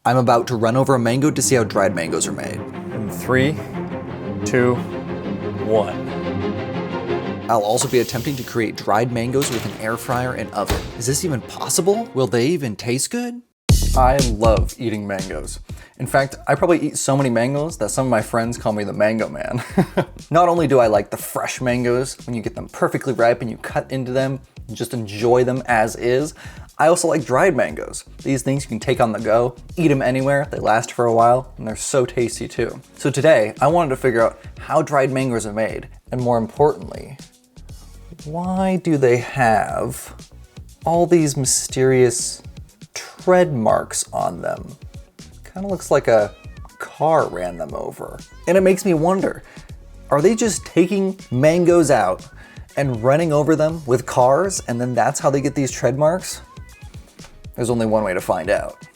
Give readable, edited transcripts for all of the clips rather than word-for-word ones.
I'm about to run over a mango to see how dried mangoes are made. In 3, 2, 1. I'll also be attempting to create dried mangoes with an air fryer and oven. Is this even possible? Will they even taste good? I love eating mangoes. In fact, I probably eat so many mangoes that some of my friends call me the mango man. Not only do I like the fresh mangoes, when you get them perfectly ripe and you cut into them and just enjoy them as is, I also like dried mangoes. These things you can take on the go, eat them anywhere, they last for a while, and they're so tasty too. So today, I wanted to figure out how dried mangoes are made, and more importantly, why do they have all these mysterious tread marks on them? Kind of looks like a car ran them over. And it makes me wonder, are they just taking mangoes out and running over them with cars, and then that's how they get these tread marks? There's only one way to find out.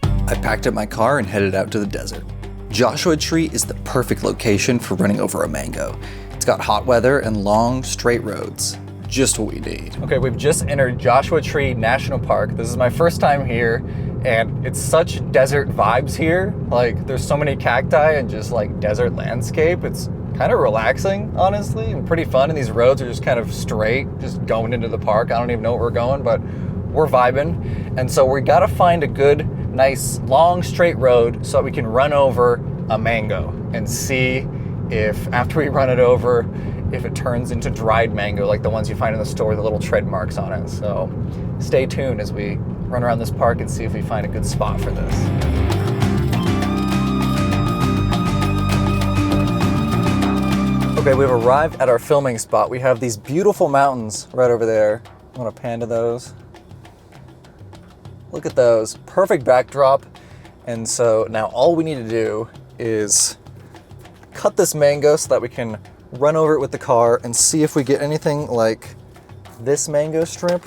I packed up my car and headed out to the desert. Joshua Tree is the perfect location for running over a mango. It's got hot weather and long, straight roads. Just what we need. Okay, we've just entered Joshua Tree National Park. This is my first time here, and it's such desert vibes here. Like, there's so many cacti and just like desert landscape. It's kind of relaxing, honestly, and pretty fun. And these roads are just kind of straight, just going into the park. I don't even know where we're going, but we're vibing. And so we gotta find a good, nice, long, straight road so that we can run over a mango and see if, after we run it over, if it turns into dried mango like the ones you find in the store with the little tread marks on it. So stay tuned as we run around this park and see if we find a good spot for this. Okay, we've arrived at our filming spot. We have these beautiful mountains right over there. I want to pan to those. Look at those, perfect backdrop. And so now all we need to do is cut this mango so that we can run over it with the car and see if we get anything like this mango strip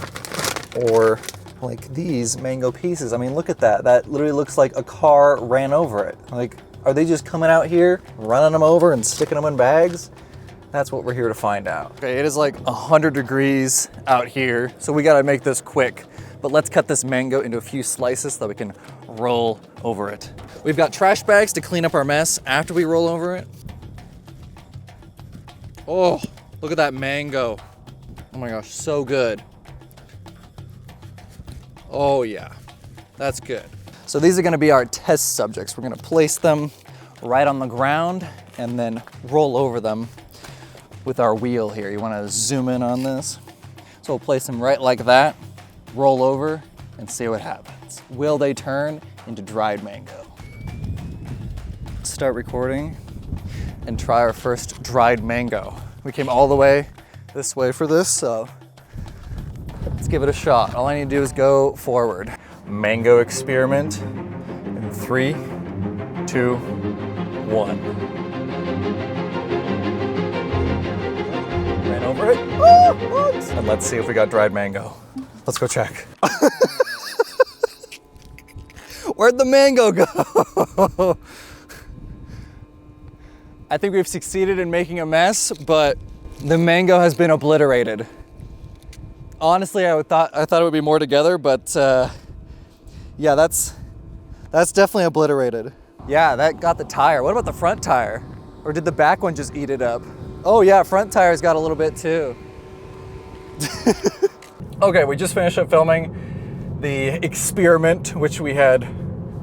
or like these mango pieces. I mean, look at that. That literally looks like a car ran over it. Like, are they just coming out here, running them over and sticking them in bags? That's what we're here to find out. Okay, it is like 100 degrees out here, so we gotta make this quick. But let's cut this mango into a few slices so that we can roll over it. We've got trash bags to clean up our mess after we roll over it. Oh, look at that mango. Oh my gosh, so good. Oh yeah, that's good. So these are gonna be our test subjects. We're gonna place them right on the ground and then roll over them with our wheel here. You wanna zoom in on this? So we'll place them right like that, roll over, and see what happens. Will they turn into dried mango? Start recording and try our first dried mango. We came all the way this way for this, so let's give it a shot. All I need to do is go forward. Mango experiment in 3, 2, 1. Ran over it. And let's see if we got dried mango. Let's go check. Where'd the mango go? I think we've succeeded in making a mess, but the mango has been obliterated. Honestly, I thought it would be more together, but yeah, that's definitely obliterated. Yeah, that got the tire. What about the front tire? Or did the back one just eat it up? Oh yeah, front tire's got a little bit too. Okay, we just finished up filming the experiment, which we had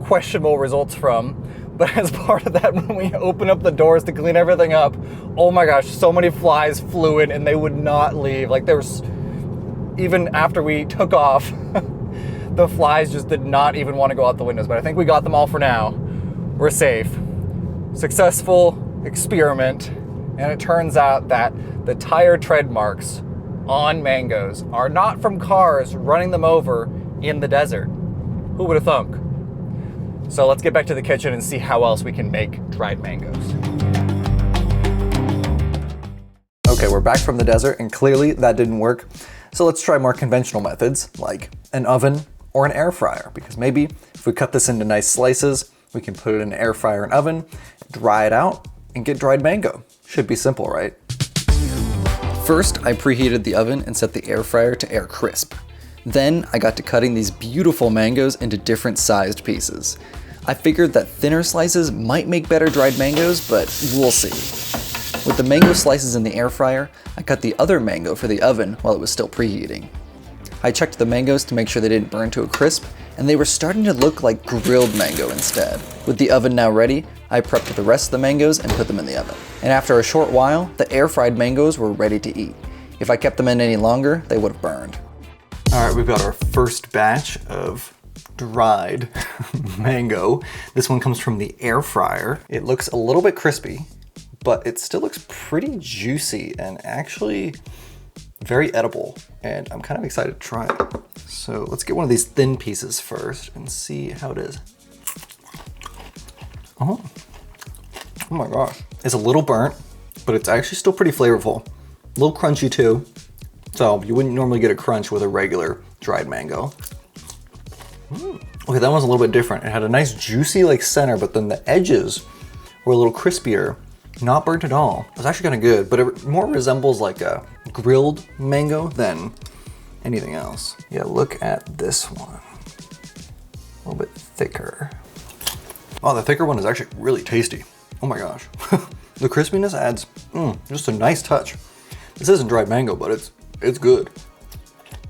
questionable results from. But as part of that, when we opened up the doors to clean everything up, oh my gosh, so many flies flew in and they would not leave. Like, there was, even after we took off, the flies just did not even want to go out the windows. But I think we got them all for now. We're safe. Successful experiment. And it turns out that the tire tread marks on mangoes are not from cars running them over in the desert. Who would have thunk? So let's get back to the kitchen and see how else we can make dried mangoes. Okay, we're back from the desert and clearly that didn't work. So let's try more conventional methods like an oven or an air fryer, because maybe if we cut this into nice slices, we can put it in an air fryer and oven, dry it out, and get dried mango. Should be simple, right? First, I preheated the oven and set the air fryer to air crisp. Then I got to cutting these beautiful mangoes into different sized pieces. I figured that thinner slices might make better dried mangoes, but we'll see. With the mango slices in the air fryer, I cut the other mango for the oven while it was still preheating. I checked the mangoes to make sure they didn't burn to a crisp, and they were starting to look like grilled mango instead. With the oven now ready, I prepped the rest of the mangoes and put them in the oven. And after a short while, the air fried mangoes were ready to eat. If I kept them in any longer, they would have burned. All right, we've got our first batch of dried mango. This one comes from the air fryer. It looks a little bit crispy, but it still looks pretty juicy and actually very edible. And I'm kind of excited to try it. So let's get one of these thin pieces first and see how it is. Oh my gosh. It's a little burnt, but it's actually still pretty flavorful. A little crunchy too. So you wouldn't normally get a crunch with a regular dried mango. Okay, that one's a little bit different. It had a nice juicy like center, but then the edges were a little crispier. Not burnt at all. It was actually kind of good, but it more resembles like a grilled mango than anything else. Yeah, look at this one. A little bit thicker. Oh, the thicker one is actually really tasty. Oh my gosh. The crispiness adds just a nice touch. This isn't dried mango, but it's good.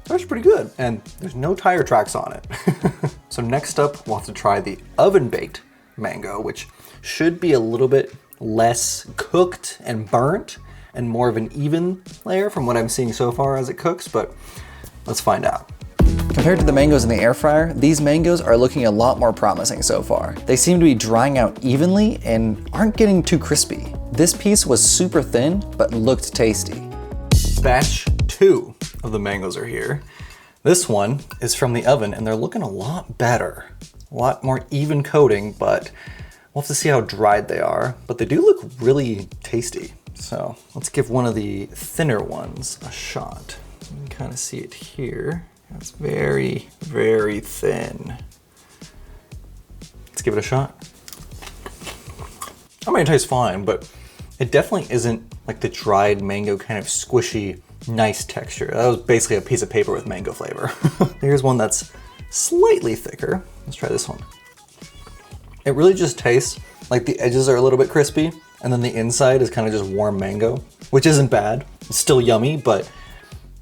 That's pretty good. And there's no tire tracks on it. So next up, we'll have to try the oven baked mango, which should be a little bit less cooked and burnt and more of an even layer from what I'm seeing so far as it cooks, but let's find out. Compared to the mangoes in the air fryer, these mangoes are looking a lot more promising so far. They seem to be drying out evenly and aren't getting too crispy. This piece was super thin, but looked tasty. Batch 2 of the mangoes are here. This one is from the oven and they're looking a lot better. A lot more even coating, but we'll have to see how dried they are. But they do look really tasty. So let's give one of the thinner ones a shot. You can kind of see it here. It's very, very thin. Let's give it a shot. I mean, it tastes fine, but it definitely isn't like the dried mango kind of squishy, nice texture. That was basically a piece of paper with mango flavor. Here's one that's slightly thicker. Let's try this one. It really just tastes like the edges are a little bit crispy and then the inside is kind of just warm mango, which isn't bad. It's still yummy, but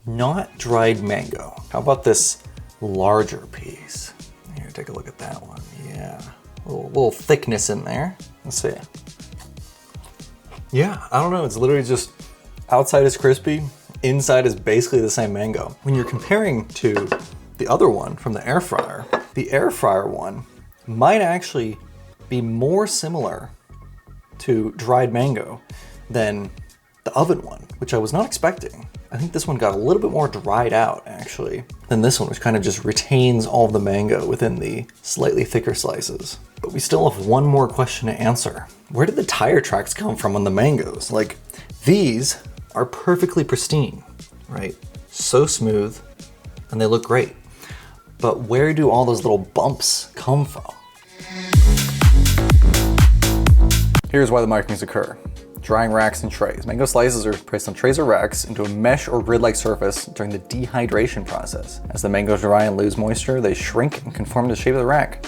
not dried mango. How about this larger piece? Here, take a look at that one. Yeah, a little thickness in there. Let's see. Yeah, I don't know. It's literally just outside is crispy, inside is basically the same mango. When you're comparing to the other one from the air fryer one might actually be more similar to dried mango than the oven one, which I was not expecting. I think this one got a little bit more dried out actually than this one, which kind of just retains all of the mango within the slightly thicker slices. But we still have one more question to answer. Where did the tire tracks come from on the mangoes? Like, these are perfectly pristine, right? So smooth, and they look great. But where do all those little bumps come from? Here's why the markings occur. Drying racks and trays. Mango slices are placed on trays or racks into a mesh or grid-like surface during the dehydration process. As the mangoes dry and lose moisture, they shrink and conform to the shape of the rack,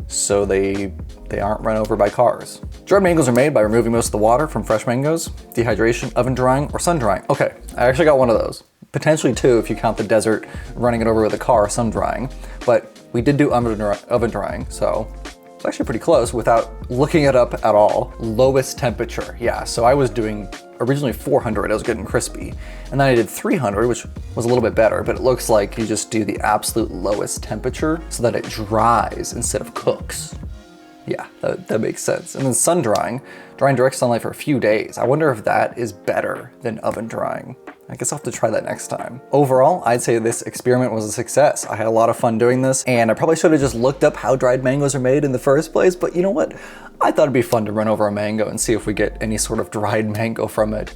so they aren't run over by cars. Dried mangoes are made by removing most of the water from fresh mangoes, dehydration, oven drying, or sun drying. Okay, I actually got one of those. Potentially two if you count the desert running it over with a car sun drying, but we did do oven drying, so it's actually pretty close without looking it up at all. Lowest temperature, yeah, so I was doing originally 400, I was getting crispy, and then I did 300, which was a little bit better, but it looks like you just do the absolute lowest temperature so that it dries instead of cooks. Yeah, that makes sense. And then sun drying direct sunlight for a few days. I wonder if that is better than oven drying. I guess I'll have to try that next time. Overall, I'd say this experiment was a success. I had a lot of fun doing this, and I probably should have just looked up how dried mangoes are made in the first place, but you know what? I thought it'd be fun to run over a mango and see if we get any sort of dried mango from it.